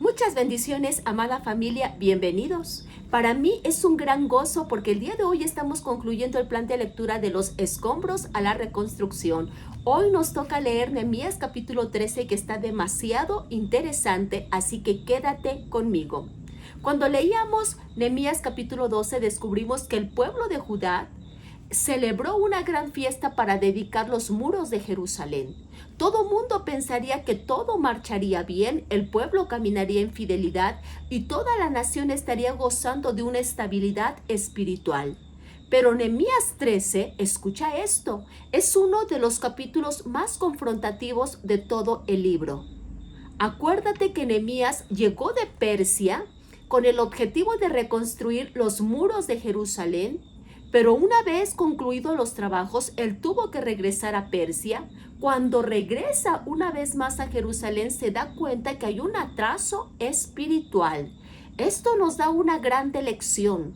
Muchas bendiciones, amada familia, bienvenidos. Para mí es un gran gozo porque el día de hoy estamos concluyendo el plan de lectura de los escombros a la reconstrucción. Hoy nos toca leer Nehemías capítulo 13, que está demasiado interesante, así que quédate conmigo. Cuando leíamos Nehemías capítulo 12, descubrimos que el pueblo de Judá celebró una gran fiesta para dedicar los muros de Jerusalén. Todo mundo pensaría que todo marcharía bien, el pueblo caminaría en fidelidad y toda la nación estaría gozando de una estabilidad espiritual. Pero Nehemías 13, escucha esto, es uno de los capítulos más confrontativos de todo el libro. Acuérdate que Nehemías llegó de Persia con el objetivo de reconstruir los muros de Jerusalén, pero una vez concluidos los trabajos, él tuvo que regresar a Persia. Cuando regresa una vez más a Jerusalén, se da cuenta que hay un atraso espiritual. Esto nos da una gran lección.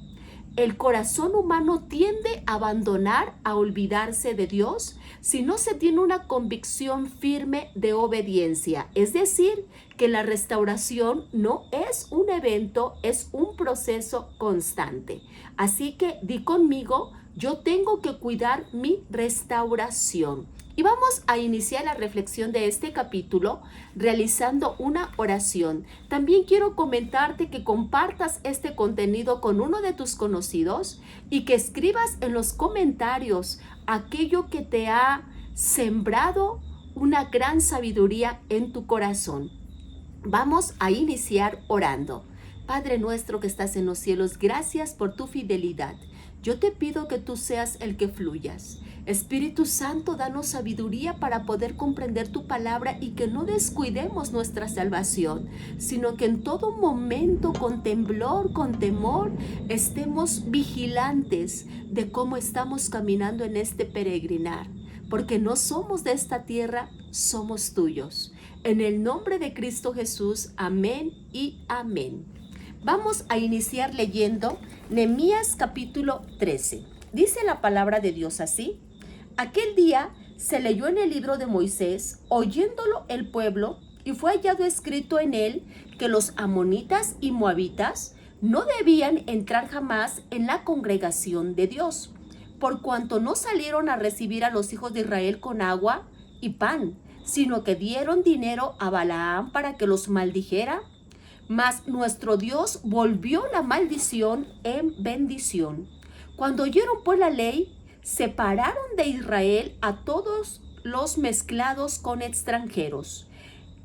El corazón humano tiende a abandonar, a olvidarse de Dios si no se tiene una convicción firme de obediencia. Es decir, que la restauración no es un evento, es un proceso constante. Así que di conmigo, yo tengo que cuidar mi restauración. Y vamos a iniciar la reflexión de este capítulo realizando una oración. También quiero comentarte que compartas este contenido con uno de tus conocidos y que escribas en los comentarios aquello que te ha sembrado una gran sabiduría en tu corazón. Vamos a iniciar orando. Padre nuestro que estás en los cielos, gracias por tu fidelidad. Yo te pido que tú seas el que fluyas. Espíritu Santo, danos sabiduría para poder comprender tu palabra y que no descuidemos nuestra salvación, sino que en todo momento, con temblor, con temor, estemos vigilantes de cómo estamos caminando en este peregrinar, porque no somos de esta tierra, somos tuyos. En el nombre de Cristo Jesús, amén y amén. Vamos a iniciar leyendo Nehemías capítulo 13. Dice la palabra de Dios así: aquel día se leyó en el libro de Moisés, oyéndolo el pueblo, y fue hallado escrito en él que los amonitas y moabitas no debían entrar jamás en la congregación de Dios, por cuanto no salieron a recibir a los hijos de Israel con agua y pan, sino que dieron dinero a Balaam para que los maldijera. Mas nuestro Dios volvió la maldición en bendición. Cuando oyeron pues la ley, separaron de Israel a todos los mezclados con extranjeros.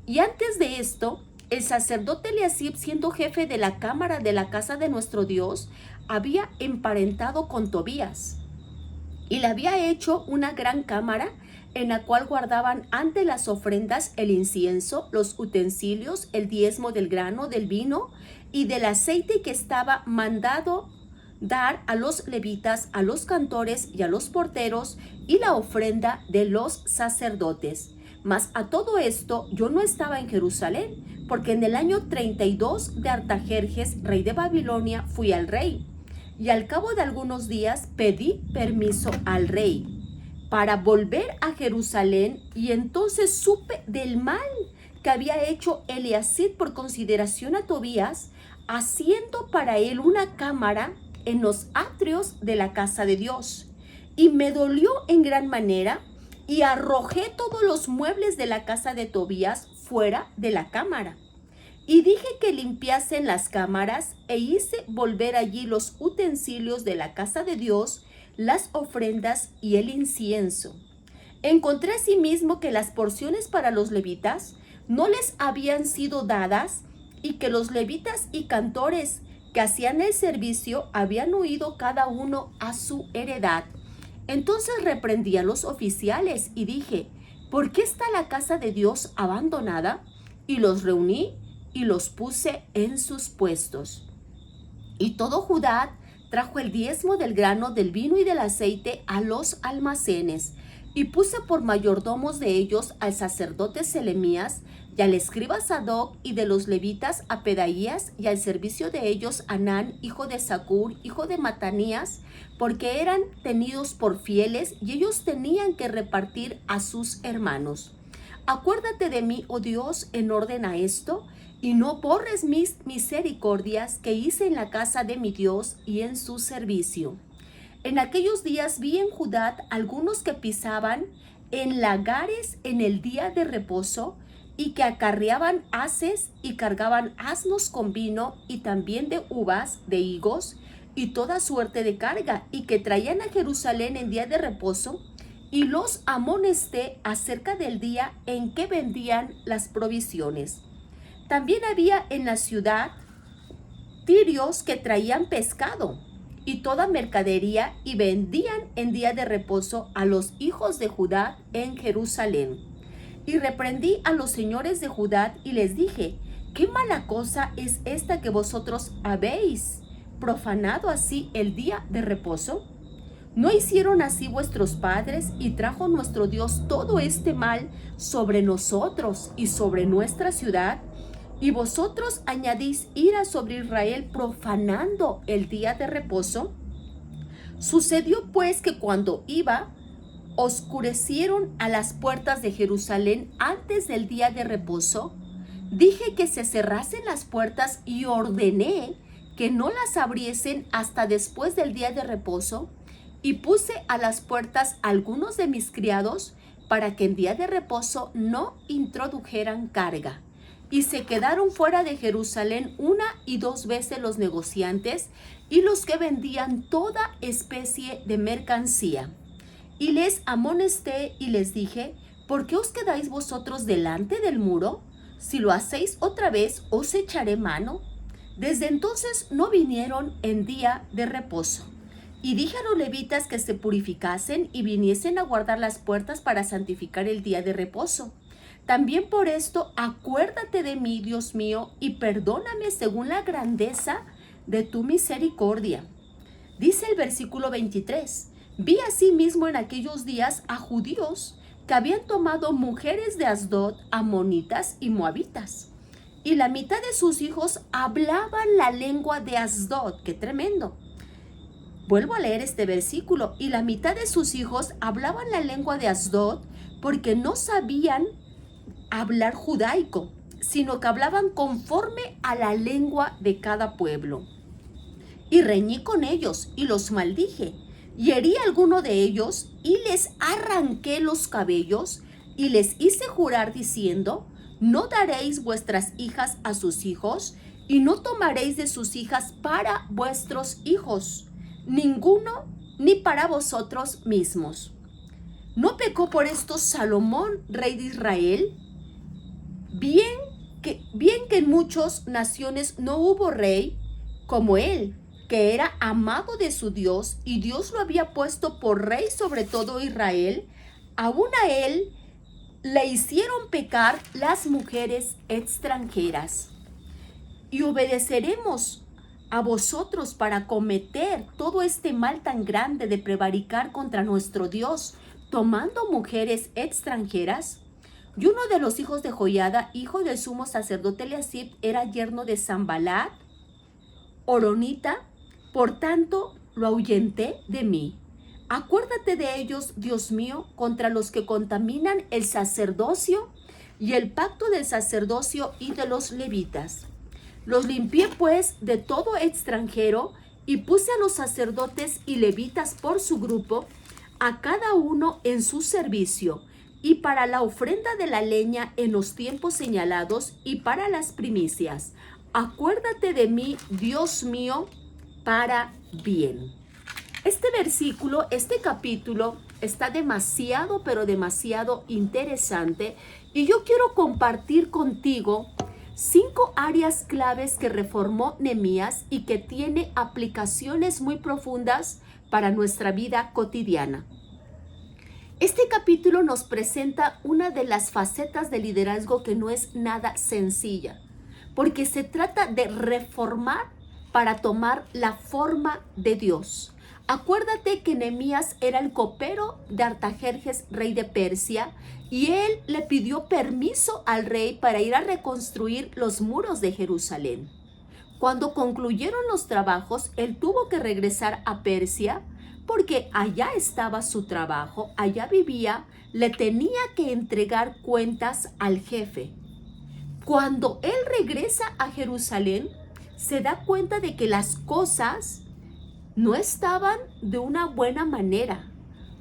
Y antes de esto, el sacerdote Eliasib, siendo jefe de la cámara de la casa de nuestro Dios, había emparentado con Tobías y le había hecho una gran cámara en la cual guardaban ante las ofrendas el incienso, los utensilios, el diezmo del grano, del vino y del aceite que estaba mandado dar a los levitas, a los cantores y a los porteros, y la ofrenda de los sacerdotes. Mas a todo esto yo no estaba en Jerusalén, porque en el año 32 de Artajerjes, rey de Babilonia, fui al rey. Y al cabo de algunos días pedí permiso al rey para volver a Jerusalén, y entonces supe del mal que había hecho Eliasib por consideración a Tobías, haciendo para él una cámara en los atrios de la casa de Dios. Y me dolió en gran manera, y arrojé todos los muebles de la casa de Tobías fuera de la cámara. Y dije que limpiasen las cámaras, e hice volver allí los utensilios de la casa de Dios, las ofrendas y el incienso. Encontré asimismo que las porciones para los levitas no les habían sido dadas, y que los levitas y cantores que hacían el servicio habían huido cada uno a su heredad. Entonces reprendí a los oficiales y dije: ¿por qué está la casa de Dios abandonada? Y los reuní y los puse en sus puestos. Y todo Judá trajo el diezmo del grano, del vino y del aceite a los almacenes, y puse por mayordomos de ellos al sacerdote Selemías y al escriba Sadoc, y de los levitas a Pedaías, y al servicio de ellos a Anán, hijo de Zacur, hijo de Matanías, porque eran tenidos por fieles, y ellos tenían que repartir a sus hermanos. Acuérdate de mí, oh Dios, en orden a esto, y no borres mis misericordias que hice en la casa de mi Dios y en su servicio. En aquellos días vi en Judá algunos que pisaban en lagares en el día de reposo y que acarreaban haces y cargaban asnos con vino y también de uvas, de higos y toda suerte de carga, y que traían a Jerusalén en día de reposo, y los amonesté acerca del día en que vendían las provisiones. También había en la ciudad tirios que traían pescado y toda mercadería y vendían en día de reposo a los hijos de Judá en Jerusalén. Y reprendí a los señores de Judá y les dije: ¿qué mala cosa es esta que vosotros habéis profanado así el día de reposo? ¿No hicieron así vuestros padres, y trajo nuestro Dios todo este mal sobre nosotros y sobre nuestra ciudad? Y vosotros añadís ira sobre Israel profanando el día de reposo. Sucedió pues que cuando iba, oscurecieron a las puertas de Jerusalén antes del día de reposo. Dije que se cerrasen las puertas y ordené que no las abriesen hasta después del día de reposo. Y puse a las puertas algunos de mis criados para que en día de reposo no introdujeran carga. Y se quedaron fuera de Jerusalén 1 y 2 veces los negociantes y los que vendían toda especie de mercancía. Y les amonesté y les dije: ¿por qué os quedáis vosotros delante del muro? Si lo hacéis otra vez, os echaré mano. Desde entonces no vinieron en día de reposo. Y dije a los levitas que se purificasen y viniesen a guardar las puertas para santificar el día de reposo. También por esto acuérdate de mí, Dios mío, y perdóname según la grandeza de tu misericordia. Dice el versículo 23, vi asimismo en aquellos días a judíos que habían tomado mujeres de Asdod, amonitas y moabitas. Y la mitad de sus hijos hablaban la lengua de Asdod. ¡Qué tremendo! Vuelvo a leer este versículo. Y la mitad de sus hijos hablaban la lengua de Asdod porque no sabían hablar judaico, sino que hablaban conforme a la lengua de cada pueblo. Y reñí con ellos y los maldije, y herí a alguno de ellos y les arranqué los cabellos y les hice jurar diciendo: no daréis vuestras hijas a sus hijos y no tomaréis de sus hijas para vuestros hijos, ninguno ni para vosotros mismos. ¿No pecó por esto Salomón, rey de Israel? Bien que en muchas naciones no hubo rey como él, que era amado de su Dios, y Dios lo había puesto por rey sobre todo Israel. Aún a él le hicieron pecar las mujeres extranjeras. Y obedeceremos a vosotros para cometer todo este mal tan grande de prevaricar contra nuestro Dios, tomando mujeres extranjeras. Y uno de los hijos de Joiada, hijo del sumo sacerdote Eliasib, era yerno de Sambalat, horonita, por tanto lo ahuyenté de mí. Acuérdate de ellos, Dios mío, contra los que contaminan el sacerdocio y el pacto del sacerdocio y de los levitas. Los limpié pues de todo extranjero y puse a los sacerdotes y levitas por su grupo, a cada uno en su servicio, y para la ofrenda de la leña en los tiempos señalados y para las primicias. Acuérdate de mí, Dios mío, para bien. Este versículo, este capítulo está demasiado, pero demasiado interesante, y yo quiero compartir contigo 5 áreas claves que reformó Nehemías y que tiene aplicaciones muy profundas para nuestra vida cotidiana. Este capítulo nos presenta una de las facetas del liderazgo que no es nada sencilla, porque se trata de reformar para tomar la forma de Dios. Acuérdate que Nehemías era el copero de Artajerjes, rey de Persia, y él le pidió permiso al rey para ir a reconstruir los muros de Jerusalén. Cuando concluyeron los trabajos, él tuvo que regresar a Persia porque allá estaba su trabajo, allá vivía, le tenía que entregar cuentas al jefe. Cuando él regresa a Jerusalén, se da cuenta de que las cosas no estaban de una buena manera.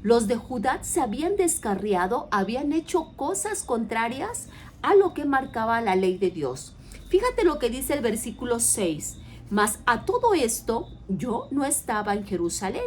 Los de Judá se habían descarriado, habían hecho cosas contrarias a lo que marcaba la ley de Dios. Fíjate lo que dice el versículo 6. Mas a todo esto yo no estaba en Jerusalén,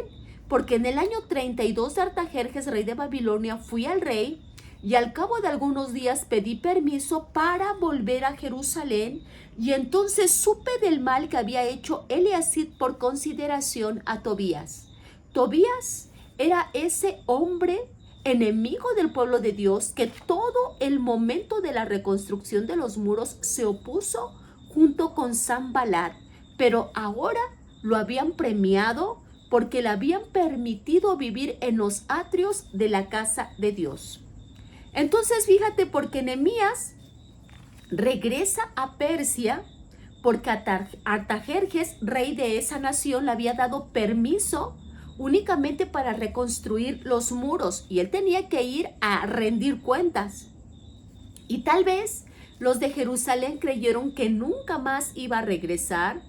porque en el año 32 de Artajerjes, rey de Babilonia, fui al rey, y al cabo de algunos días pedí permiso para volver a Jerusalén, y entonces supe del mal que había hecho Eliasid por consideración a Tobías. Tobías era ese hombre enemigo del pueblo de Dios que todo el momento de la reconstrucción de los muros se opuso junto con Sanballat, pero ahora lo habían premiado porque le habían permitido vivir en los atrios de la casa de Dios. Entonces fíjate, porque Nehemías regresa a Persia porque Artajerjes, rey de esa nación, le había dado permiso únicamente para reconstruir los muros y él tenía que ir a rendir cuentas. Y tal vez los de Jerusalén creyeron que nunca más iba a regresar.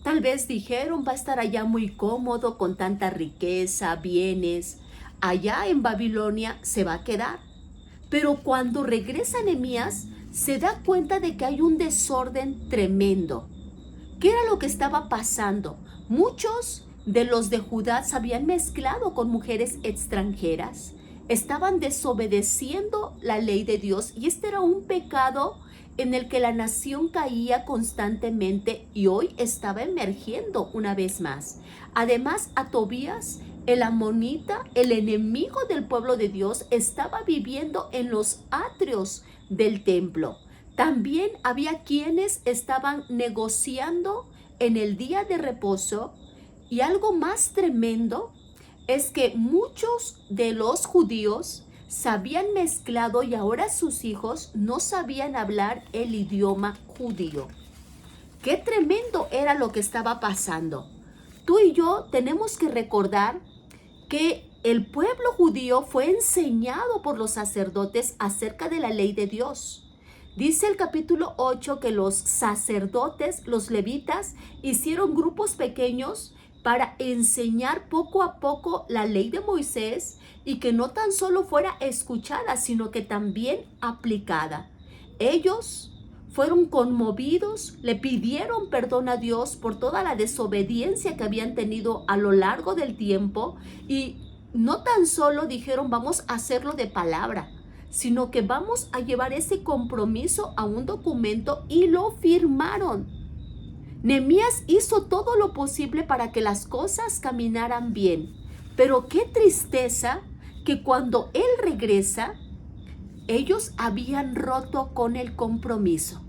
Tal vez dijeron, va a estar allá muy cómodo con tanta riqueza, bienes. Allá en Babilonia se va a quedar. Pero cuando regresa Nehemías, se da cuenta de que hay un desorden tremendo. ¿Qué era lo que estaba pasando? Muchos de los de Judá se habían mezclado con mujeres extranjeras. Estaban desobedeciendo la ley de Dios y este era un pecado en el que la nación caía constantemente y hoy estaba emergiendo una vez más. Además, a Tobías, el amonita, el enemigo del pueblo de Dios, estaba viviendo en los atrios del templo. También había quienes estaban negociando en el día de reposo, y algo más tremendo es que muchos de los judíos se habían mezclado y ahora sus hijos no sabían hablar el idioma judío. Qué tremendo era lo que estaba pasando. Tú y yo tenemos que recordar que el pueblo judío fue enseñado por los sacerdotes acerca de la ley de Dios. Dice el capítulo 8 que los sacerdotes, los levitas, hicieron grupos pequeños para enseñar poco a poco la ley de Moisés y que no tan solo fuera escuchada, sino que también aplicada. Ellos fueron conmovidos, le pidieron perdón a Dios por toda la desobediencia que habían tenido a lo largo del tiempo y no tan solo dijeron vamos a hacerlo de palabra, sino que vamos a llevar ese compromiso a un documento y lo firmaron. Nehemías hizo todo lo posible para que las cosas caminaran bien, pero qué tristeza que cuando él regresa, ellos habían roto con el compromiso.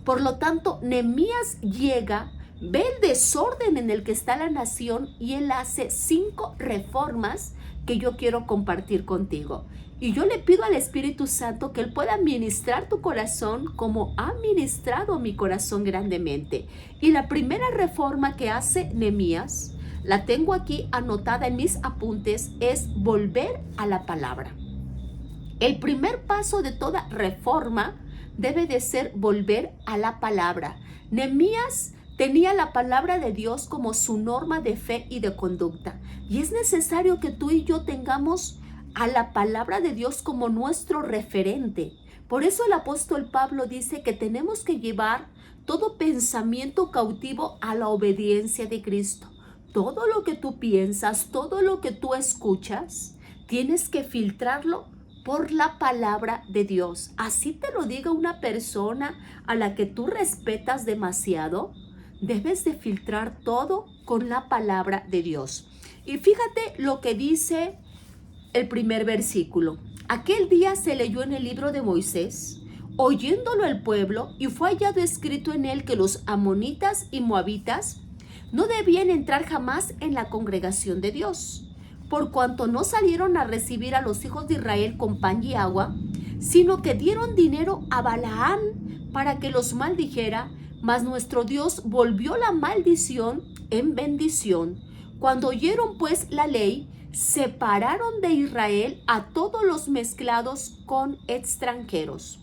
Por lo tanto, Nehemías llega, ve el desorden en el que está la nación y él hace 5 reformas que yo quiero compartir contigo. Y yo le pido al Espíritu Santo que Él pueda ministrar tu corazón como ha ministrado mi corazón grandemente. Y la primera reforma que hace Nehemías, la tengo aquí anotada en mis apuntes, es volver a la palabra. El primer paso de toda reforma debe de ser volver a la palabra. Nehemías tenía la palabra de Dios como su norma de fe y de conducta. Y es necesario que tú y yo tengamos a la palabra de Dios como nuestro referente. Por eso el apóstol Pablo dice que tenemos que llevar todo pensamiento cautivo a la obediencia de Cristo. Todo lo que tú piensas, todo lo que tú escuchas, tienes que filtrarlo por la palabra de Dios. Así te lo diga una persona a la que tú respetas demasiado, debes de filtrar todo con la palabra de Dios. Y fíjate lo que dice el primer versículo. Aquel día se leyó en el libro de Moisés, oyéndolo el pueblo, y fue hallado escrito en él que los amonitas y moabitas no debían entrar jamás en la congregación de Dios, por cuanto no salieron a recibir a los hijos de Israel con pan y agua, sino que dieron dinero a Balaán para que los maldijera, mas nuestro Dios volvió la maldición en bendición. Cuando oyeron pues la ley, separaron de Israel a todos los mezclados con extranjeros.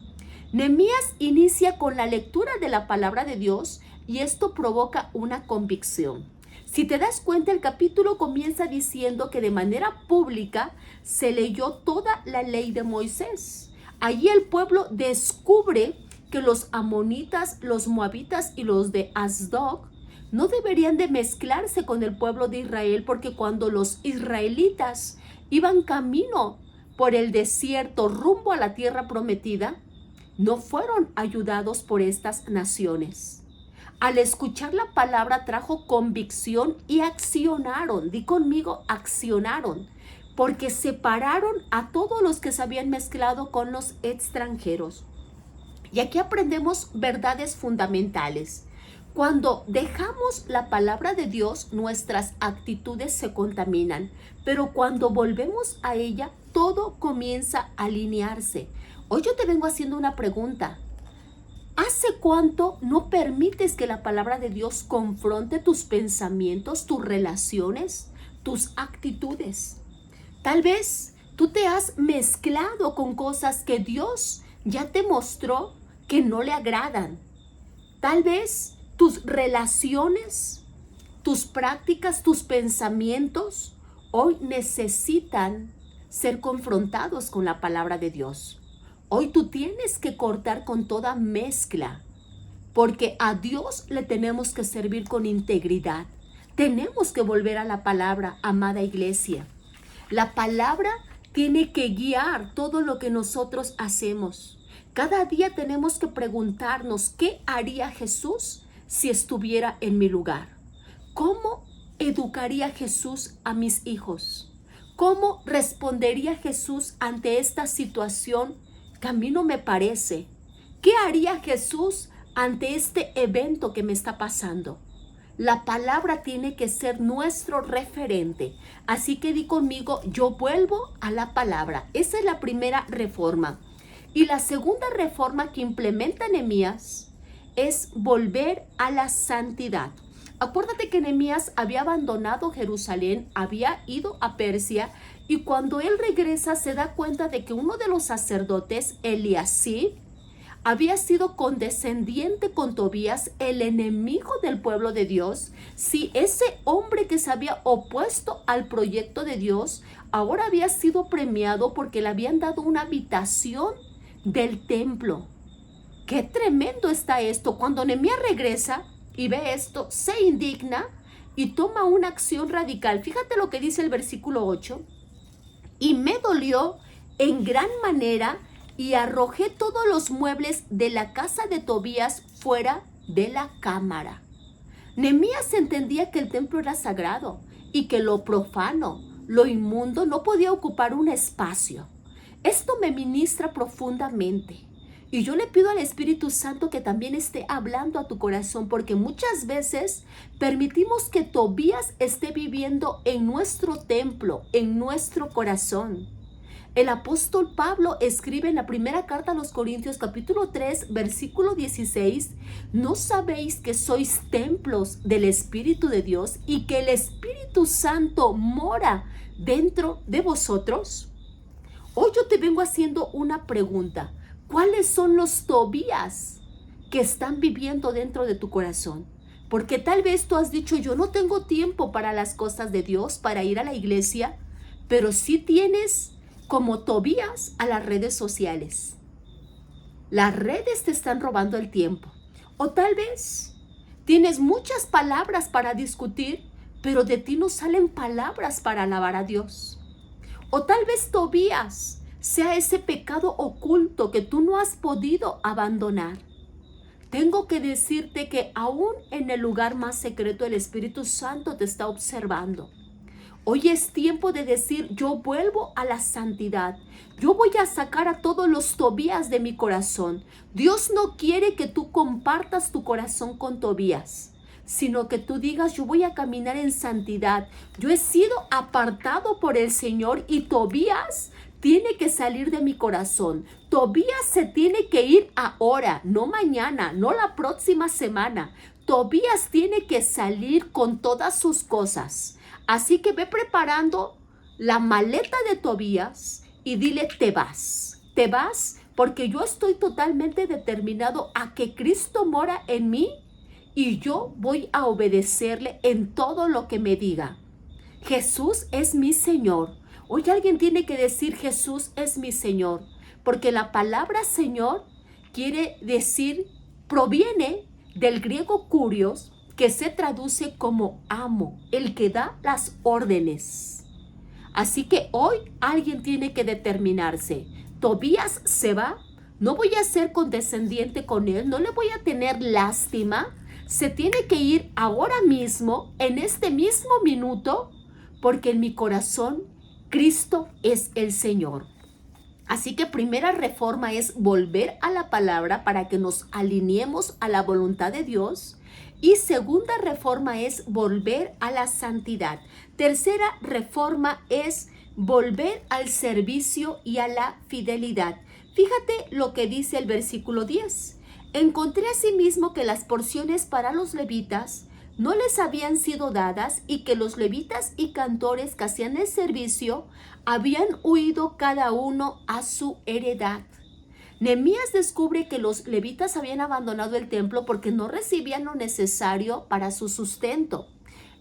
Nehemías inicia con la lectura de la palabra de Dios y esto provoca una convicción. Si te das cuenta, el capítulo comienza diciendo que de manera pública se leyó toda la ley de Moisés. Allí el pueblo descubre que los amonitas, los moabitas y los de Asdod no deberían de mezclarse con el pueblo de Israel, porque cuando los israelitas iban camino por el desierto rumbo a la tierra prometida, no fueron ayudados por estas naciones. Al escuchar la palabra trajo convicción y accionaron. Di conmigo, accionaron, porque separaron a todos los que se habían mezclado con los extranjeros. Y aquí aprendemos verdades fundamentales. Cuando dejamos la palabra de Dios, nuestras actitudes se contaminan, pero cuando volvemos a ella, todo comienza a alinearse. Hoy yo te vengo haciendo una pregunta. ¿Hace cuánto no permites que la palabra de Dios confronte tus pensamientos, tus relaciones, tus actitudes? Tal vez tú te has mezclado con cosas que Dios ya te mostró que no le agradan. Tal vez tus relaciones, tus prácticas, tus pensamientos hoy necesitan ser confrontados con la palabra de Dios. Hoy tú tienes que cortar con toda mezcla, porque a Dios le tenemos que servir con integridad. Tenemos que volver a la palabra, amada iglesia. La palabra tiene que guiar todo lo que nosotros hacemos. Cada día tenemos que preguntarnos, ¿qué haría Jesús si estuviera en mi lugar? ¿Cómo educaría Jesús a mis hijos? ¿Cómo respondería Jesús ante esta situación que a mí no me parece? ¿Qué haría Jesús ante este evento que me está pasando? La palabra tiene que ser nuestro referente. Así que di conmigo, yo vuelvo a la palabra. Esa es la primera reforma. Y la segunda reforma que implementa Nehemías es volver a la santidad. Acuérdate que Nehemías había abandonado Jerusalén, había ido a Persia, y cuando él regresa se da cuenta de que uno de los sacerdotes, Eliasib, había sido condescendiente con Tobías, el enemigo del pueblo de Dios. Si ese hombre que se había opuesto al proyecto de Dios, ahora había sido premiado porque le habían dado una habitación del templo. ¡Qué tremendo está esto! Cuando Nehemías regresa y ve esto, se indigna y toma una acción radical. Fíjate lo que dice el versículo 8. Y me dolió en gran manera y arrojé todos los muebles de la casa de Tobías fuera de la cámara. Nehemías entendía que el templo era sagrado y que lo profano, lo inmundo, no podía ocupar un espacio. Esto me ministra profundamente. Y yo le pido al Espíritu Santo que también esté hablando a tu corazón, porque muchas veces permitimos que Tobías esté viviendo en nuestro templo, en nuestro corazón. El apóstol Pablo escribe en la primera carta a los Corintios, capítulo 3, versículo 16, ¿no sabéis que sois templos del Espíritu de Dios y que el Espíritu Santo mora dentro de vosotros? Hoy yo te vengo haciendo una pregunta. ¿Cuáles son los Tobías que están viviendo dentro de tu corazón? Porque tal vez tú has dicho, yo no tengo tiempo para las cosas de Dios, para ir a la iglesia, pero sí tienes como Tobías a las redes sociales. Las redes te están robando el tiempo. O tal vez tienes muchas palabras para discutir, pero de ti no salen palabras para alabar a Dios. O tal vez Tobías sea ese pecado oculto que tú no has podido abandonar. Tengo que decirte que aún en el lugar más secreto el Espíritu Santo te está observando. Hoy es tiempo de decir, yo vuelvo a la santidad. Yo voy a sacar a todos los Tobías de mi corazón. Dios no quiere que tú compartas tu corazón con Tobías, sino que tú digas, yo voy a caminar en santidad. Yo he sido apartado por el Señor y Tobías tiene que salir de mi corazón. Tobías se tiene que ir ahora, no mañana, no la próxima semana. Tobías tiene que salir con todas sus cosas. Así que ve preparando la maleta de Tobías y dile, te vas porque yo estoy totalmente determinado a que Cristo mora en mí y yo voy a obedecerle en todo lo que me diga. Jesús es mi Señor. Hoy alguien tiene que decir Jesús es mi Señor, porque la palabra Señor quiere decir, proviene del griego kurios, que se traduce como amo, el que da las órdenes. Así que hoy alguien tiene que determinarse. Tobías se va, no voy a ser condescendiente con él, no le voy a tener lástima. Se tiene que ir ahora mismo, en este mismo minuto, porque en mi corazón Cristo es el Señor. Así que primera reforma es volver a la palabra para que nos alineemos a la voluntad de Dios. Y segunda reforma es volver a la santidad. Tercera reforma es volver al servicio y a la fidelidad. Fíjate lo que dice el versículo 10. Encontré asimismo que las porciones para los levitas no les habían sido dadas y que los levitas y cantores que hacían el servicio habían huido cada uno a su heredad. Nehemías descubre que los levitas habían abandonado el templo porque no recibían lo necesario para su sustento.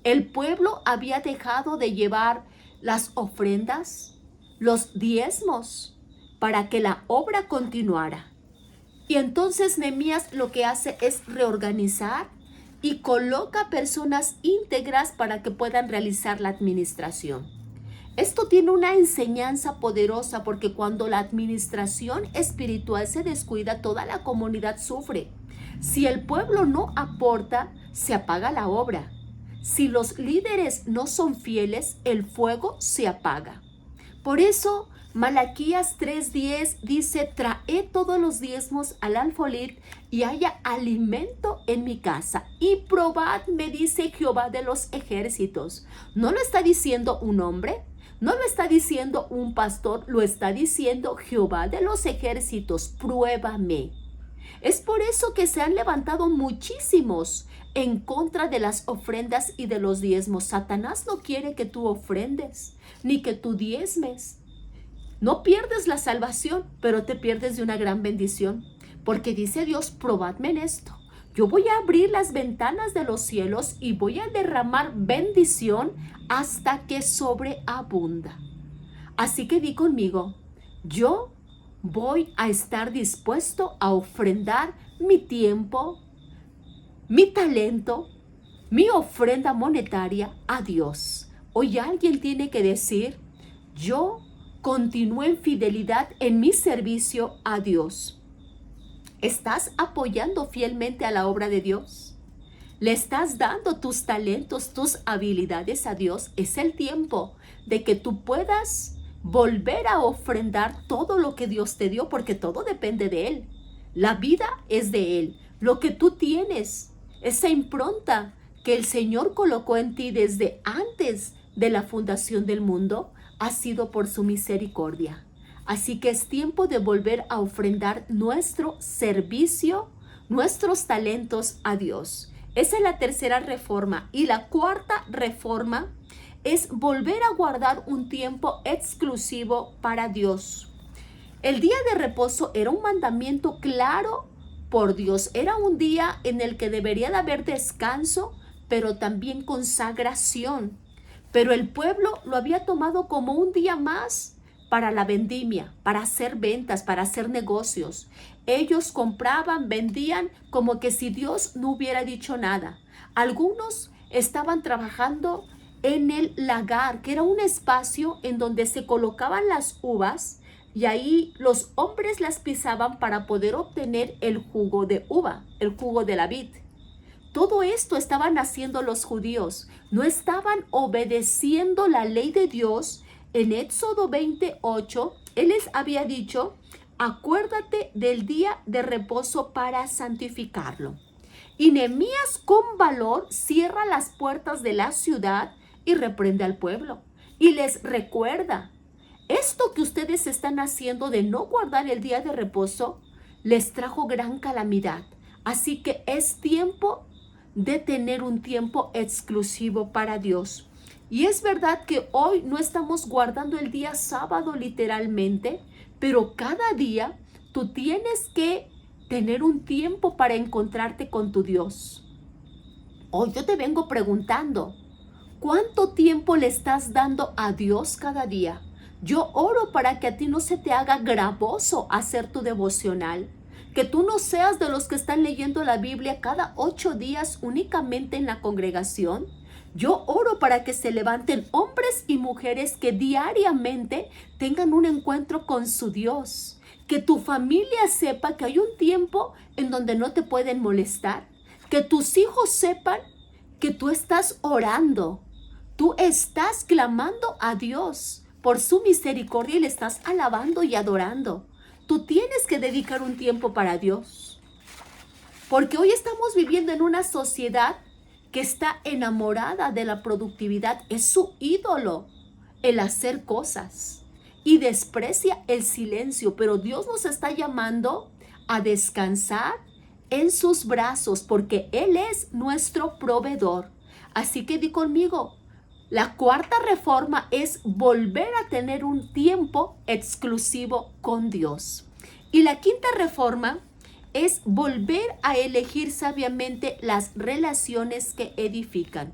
El pueblo había dejado de llevar las ofrendas, los diezmos, para que la obra continuara. Y entonces Nehemías lo que hace es reorganizar y coloca personas íntegras para que puedan realizar la administración. Esto tiene una enseñanza poderosa porque cuando la administración espiritual se descuida, toda la comunidad sufre. Si el pueblo no aporta, se apaga la obra. Si los líderes no son fieles, el fuego se apaga. Por eso, Malaquías 3:10 dice, traed todos los diezmos al alfolí y haya alimento en mi casa. Y probad, me dice Jehová de los ejércitos. ¿No lo está diciendo un hombre? No lo está diciendo un pastor, lo está diciendo Jehová de los ejércitos, pruébame. Es por eso que se han levantado muchísimos en contra de las ofrendas y de los diezmos. Satanás no quiere que tú ofrendes, ni que tú diezmes. No pierdes la salvación, pero te pierdes de una gran bendición, porque dice Dios, probadme en esto. Yo voy a abrir las ventanas de los cielos y voy a derramar bendición hasta que sobreabunda. Así que di conmigo, yo voy a estar dispuesto a ofrendar mi tiempo, mi talento, mi ofrenda monetaria a Dios. Hoy alguien tiene que decir, yo continúo en fidelidad en mi servicio a Dios. ¿Estás apoyando fielmente a la obra de Dios? ¿Le estás dando tus talentos, tus habilidades a Dios? Es el tiempo de que tú puedas volver a ofrendar todo lo que Dios te dio, porque todo depende de Él. La vida es de Él. Lo que tú tienes, esa impronta que el Señor colocó en ti desde antes de la fundación del mundo, ha sido por su misericordia. Así que es tiempo de volver a ofrendar nuestro servicio, nuestros talentos a Dios. Esa es la tercera reforma. Y la cuarta reforma es volver a guardar un tiempo exclusivo para Dios. El día de reposo era un mandamiento claro por Dios. Era un día en el que debería de haber descanso, pero también consagración. Pero el pueblo lo había tomado como un día más para la vendimia, para hacer ventas, para hacer negocios. Ellos compraban, vendían como que si Dios no hubiera dicho nada. Algunos estaban trabajando en el lagar, que era un espacio en donde se colocaban las uvas y ahí los hombres las pisaban para poder obtener el jugo de uva, el jugo de la vid. Todo esto estaban haciendo los judíos. No estaban obedeciendo la ley de Dios. En Éxodo 28, Él les había dicho, acuérdate del día de reposo para santificarlo. Y Nehemías con valor cierra las puertas de la ciudad y reprende al pueblo. Y les recuerda, esto que ustedes están haciendo de no guardar el día de reposo, les trajo gran calamidad. Así que es tiempo de tener un tiempo exclusivo para Dios. Y es verdad que hoy no estamos guardando el día sábado literalmente, pero cada día tú tienes que tener un tiempo para encontrarte con tu Dios. Hoy yo te vengo preguntando, ¿cuánto tiempo le estás dando a Dios cada día? Yo oro para que a ti no se te haga gravoso hacer tu devocional, que tú no seas de los que están leyendo la Biblia cada 8 días únicamente en la congregación. Yo oro para que se levanten hombres y mujeres que diariamente tengan un encuentro con su Dios, que tu familia sepa que hay un tiempo en donde no te pueden molestar, que tus hijos sepan que tú estás orando, tú estás clamando a Dios por su misericordia y le estás alabando y adorando. Tú tienes que dedicar un tiempo para Dios, porque hoy estamos viviendo en una sociedad que está enamorada de la productividad. Es su ídolo el hacer cosas y desprecia el silencio, pero Dios nos está llamando a descansar en sus brazos porque Él es nuestro proveedor. Así que di conmigo, la cuarta reforma es volver a tener un tiempo exclusivo con Dios. Y la quinta reforma es volver a elegir sabiamente las relaciones que edifican.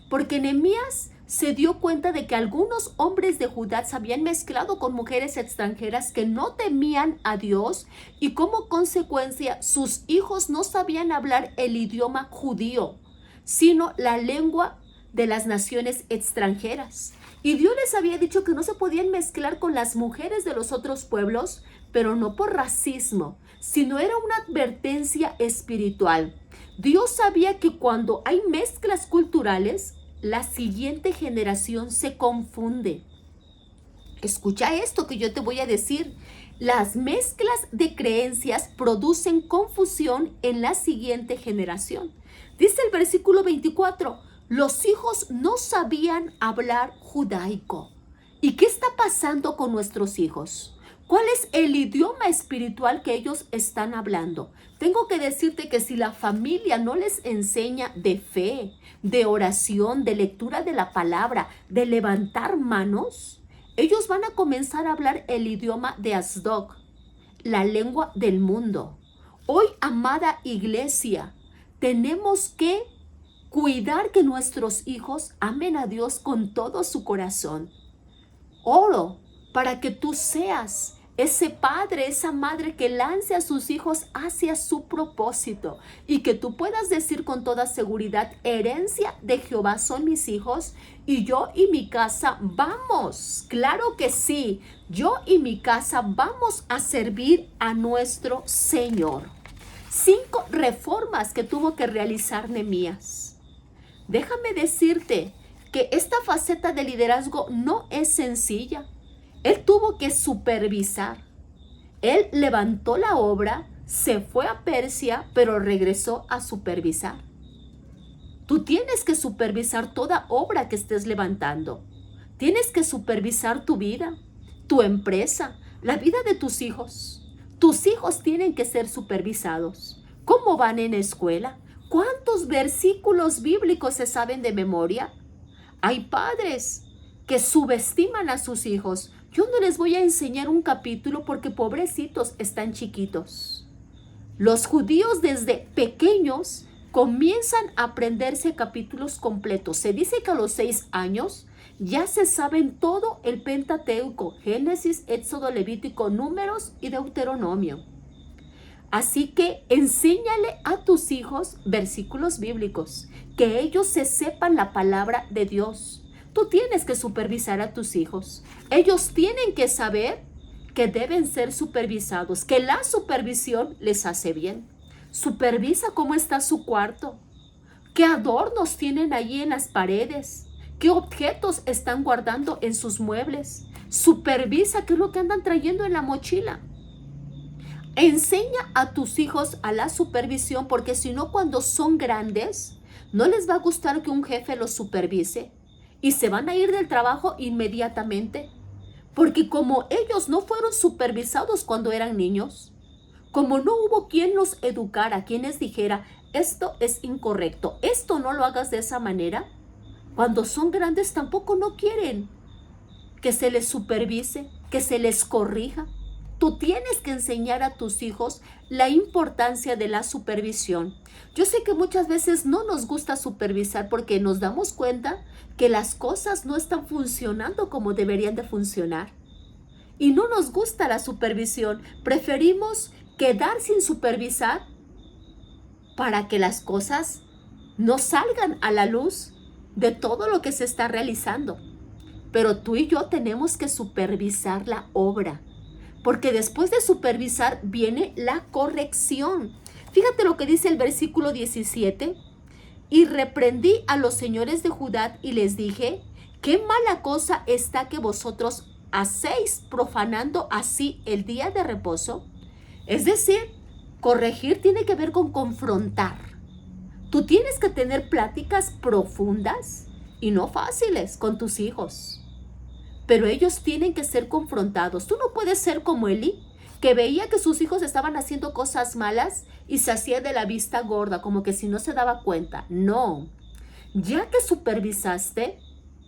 Porque Nehemías se dio cuenta de que algunos hombres de Judá se habían mezclado con mujeres extranjeras que no temían a Dios y como consecuencia sus hijos no sabían hablar el idioma judío, sino la lengua de las naciones extranjeras. Y Dios les había dicho que no se podían mezclar con las mujeres de los otros pueblos, pero no por racismo, sino era una advertencia espiritual. Dios sabía que cuando hay mezclas culturales, la siguiente generación se confunde. Escucha esto que yo te voy a decir. Las mezclas de creencias producen confusión en la siguiente generación. Dice el versículo 24, los hijos no sabían hablar judaico. ¿Y qué está pasando con nuestros hijos? ¿Cuál es el idioma espiritual que ellos están hablando? Tengo que decirte que si la familia no les enseña de fe, de oración, de lectura de la palabra, de levantar manos, ellos van a comenzar a hablar el idioma de Asdod, la lengua del mundo. Hoy, amada iglesia, tenemos que cuidar que nuestros hijos amen a Dios con todo su corazón. Oro para que tú seas ese padre, esa madre que lance a sus hijos hacia su propósito y que tú puedas decir con toda seguridad, herencia de Jehová son mis hijos y yo y mi casa vamos, claro que sí, yo y mi casa vamos a servir a nuestro Señor. 5 reformas que tuvo que realizar Nehemías. Déjame decirte que esta faceta de liderazgo no es sencilla. Él tuvo que supervisar. Él levantó la obra, se fue a Persia, pero regresó a supervisar. Tú tienes que supervisar toda obra que estés levantando. Tienes que supervisar tu vida, tu empresa, la vida de tus hijos. Tus hijos tienen que ser supervisados. ¿Cómo van en escuela? ¿Cuántos versículos bíblicos se saben de memoria? Hay padres que subestiman a sus hijos. Yo no les voy a enseñar un capítulo porque pobrecitos están chiquitos. Los judíos desde pequeños comienzan a aprenderse capítulos completos. Se dice que a los 6 años ya se saben todo el Pentateuco, Génesis, Éxodo, Levítico, Números y Deuteronomio. Así que enséñale a tus hijos versículos bíblicos, que ellos se sepan la palabra de Dios. Tú tienes que supervisar a tus hijos. Ellos tienen que saber que deben ser supervisados, que la supervisión les hace bien. Supervisa cómo está su cuarto, qué adornos tienen allí en las paredes, qué objetos están guardando en sus muebles. Supervisa qué es lo que andan trayendo en la mochila. Enseña a tus hijos a la supervisión, porque si no, cuando son grandes, no les va a gustar que un jefe los supervise y se van a ir del trabajo inmediatamente. Porque como ellos no fueron supervisados cuando eran niños, como no hubo quien los educara, quien les dijera, esto es incorrecto, esto no lo hagas de esa manera, cuando son grandes tampoco no quieren que se les supervise, que se les corrija. Tú tienes que enseñar a tus hijos la importancia de la supervisión. Yo sé que muchas veces no nos gusta supervisar porque nos damos cuenta que las cosas no están funcionando como deberían de funcionar. Y no nos gusta la supervisión. Preferimos quedar sin supervisar para que las cosas no salgan a la luz de todo lo que se está realizando. Pero tú y yo tenemos que supervisar la obra, porque después de supervisar viene la corrección. Fíjate lo que dice el versículo 17. Y reprendí a los señores de Judá y les dije, qué mala cosa está que vosotros hacéis profanando así el día de reposo. Es decir, corregir tiene que ver con confrontar. Tú tienes que tener pláticas profundas y no fáciles con tus hijos. Pero ellos tienen que ser confrontados. Tú no puedes ser como Elí, que veía que sus hijos estaban haciendo cosas malas y se hacía de la vista gorda, como que si no se daba cuenta. No. Ya que supervisaste,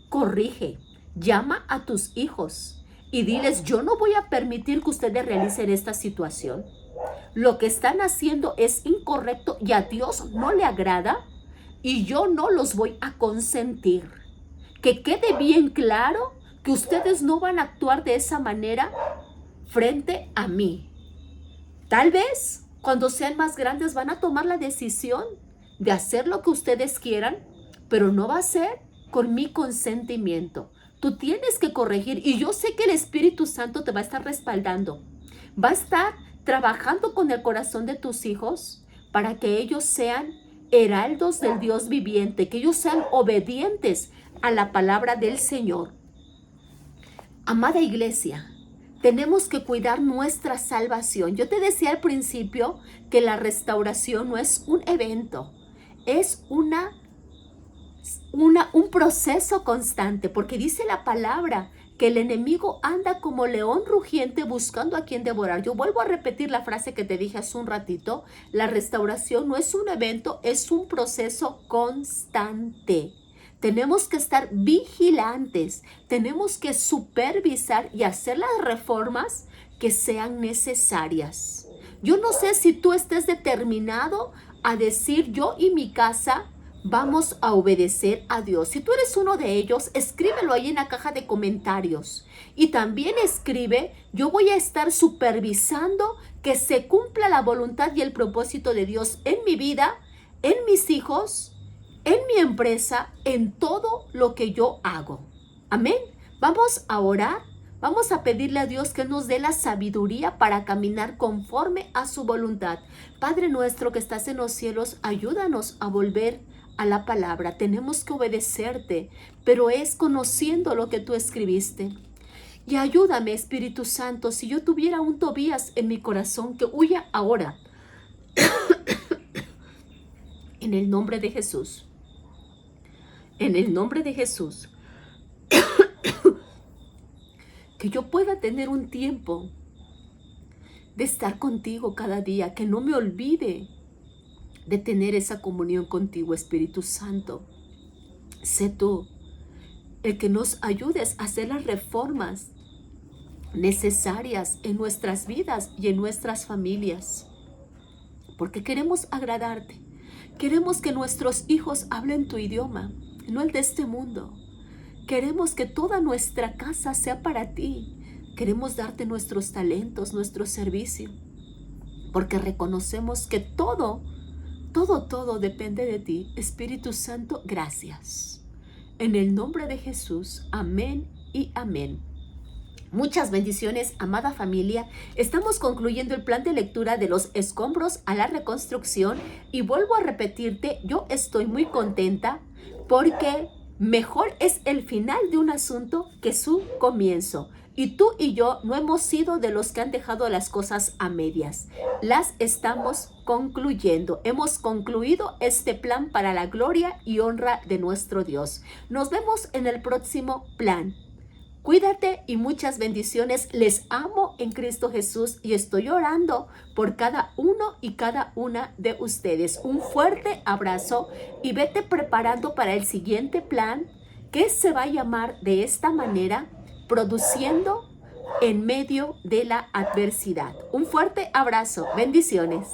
corrige. Llama a tus hijos y diles, yo no voy a permitir que ustedes realicen esta situación. Lo que están haciendo es incorrecto y a Dios no le agrada y yo no los voy a consentir. Que quede bien claro que ustedes no van a actuar de esa manera frente a mí. Tal vez cuando sean más grandes van a tomar la decisión de hacer lo que ustedes quieran, pero no va a ser con mi consentimiento. Tú tienes que corregir y yo sé que el Espíritu Santo te va a estar respaldando. Va a estar trabajando con el corazón de tus hijos para que ellos sean heraldos del Dios viviente, que ellos sean obedientes a la palabra del Señor. Amada iglesia, tenemos que cuidar nuestra salvación. Yo te decía al principio que la restauración no es un evento, es un proceso constante, porque dice la palabra que el enemigo anda como león rugiente buscando a quien devorar. Yo vuelvo a repetir la frase que te dije hace un ratito. La restauración no es un evento, es un proceso constante. Tenemos que estar vigilantes, tenemos que supervisar y hacer las reformas que sean necesarias. Yo no sé si tú estés determinado a decir, yo y mi casa vamos a obedecer a Dios. Si tú eres uno de ellos, escríbelo ahí en la caja de comentarios. Y también escribe, yo voy a estar supervisando que se cumpla la voluntad y el propósito de Dios en mi vida, en mis hijos, en mi empresa, en todo lo que yo hago. Amén. Vamos a orar. Vamos a pedirle a Dios que nos dé la sabiduría para caminar conforme a su voluntad. Padre nuestro que estás en los cielos, ayúdanos a volver a la palabra. Tenemos que obedecerte, pero es conociendo lo que tú escribiste. Y ayúdame, Espíritu Santo, si yo tuviera un Tobías en mi corazón, que huya ahora. En el nombre de Jesús. En el nombre de Jesús. Que yo pueda tener un tiempo de estar contigo cada día, que no me olvide de tener esa comunión contigo, Espíritu Santo. Sé tú el que nos ayudes a hacer las reformas necesarias en nuestras vidas y en nuestras familias, porque queremos agradarte. Queremos que nuestros hijos hablen tu idioma, no el de este mundo. Queremos que toda nuestra casa sea para ti. Queremos darte nuestros talentos, nuestro servicio, porque reconocemos que todo depende de ti. Espíritu Santo, gracias. En el nombre de Jesús, amén y amén. Muchas bendiciones, amada familia. Estamos concluyendo el plan de lectura de los escombros a la reconstrucción y vuelvo a repetirte, yo estoy muy contenta porque mejor es el final de un asunto que su comienzo. Y tú y yo no hemos sido de los que han dejado las cosas a medias. Las estamos concluyendo. Hemos concluido este plan para la gloria y honra de nuestro Dios. Nos vemos en el próximo plan. Cuídate y muchas bendiciones. Les amo en Cristo Jesús y estoy orando por cada uno y cada una de ustedes. Un fuerte abrazo y vete preparando para el siguiente plan que se va a llamar de esta manera, produciendo en medio de la adversidad. Un fuerte abrazo. Bendiciones.